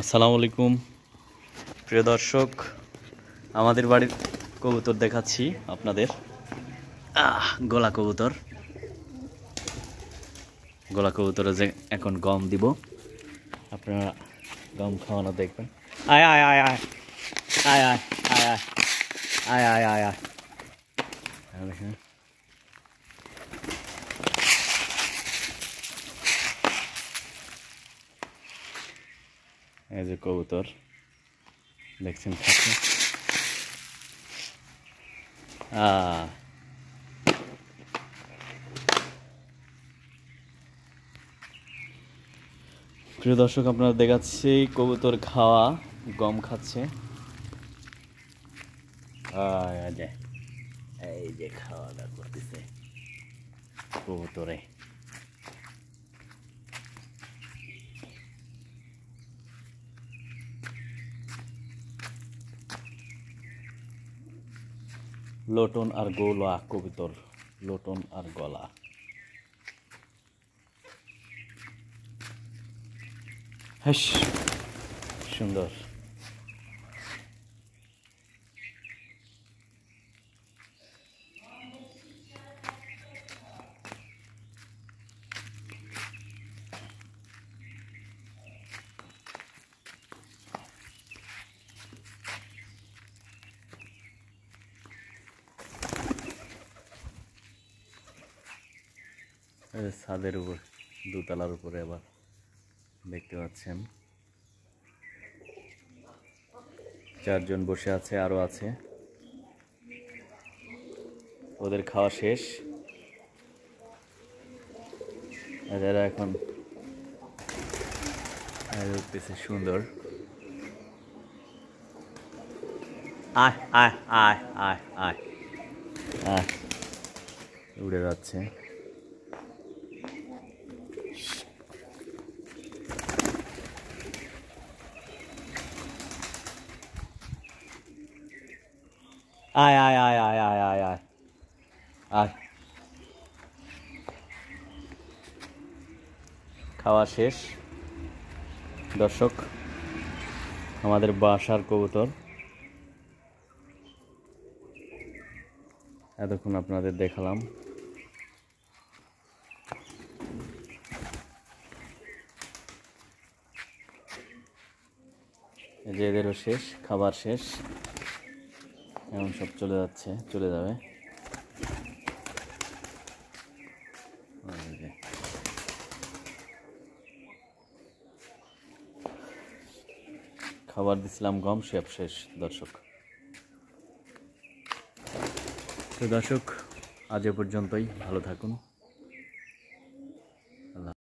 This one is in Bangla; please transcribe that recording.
আসসালামু আলাইকুম প্রিয় দর্শক, আমাদের বাড়ির কবুতর দেখাচ্ছি আপনাদের। গলা কবুতরে যে এখন গম দিব, আপনারা গম খাওয়ানো দেখবেন। আয় আয় আয় আয় আয় আয় আয় আয় আয় আয় আয় দেখেন, এই যে কবুতর দেখছেন খাচ্ছে। প্রিয় দর্শক, আপনারা দেখাচ্ছি কবুতর খাওয়া গম খাচ্ছে। এই যে খাওয়া দাওয়া করতেছে কবুতরে। লোটন আর গলা কবুতর, লোটন আর গলা। হ্যাঁ, সুন্দর। ছাদের উপর, দোতলার উপরে আবার দেখতে পাচ্ছেন চারজন বসে আছে, আরো আছে। ওদের খাওয়া শেষ, এরা এখন উঠতেছে। সুন্দর। আয় আয় আয় আয় আয় আয়, উড়ে যাচ্ছে। আয় আয় আয় আয় আয় আয় আয় আয়। খাওয়া শেষ দর্শক, আমাদের বাসার কবুতর এতক্ষণ আপনাদের দেখালাম। এই যে এদেরও শেষ, খাবার শেষ, এখন সব চলে যাবে। খাবার দিছিলাম গম, সব শেষ দর্শক। তো দর্শক, আজ এ পর্যন্তই, ভালো থাকুন।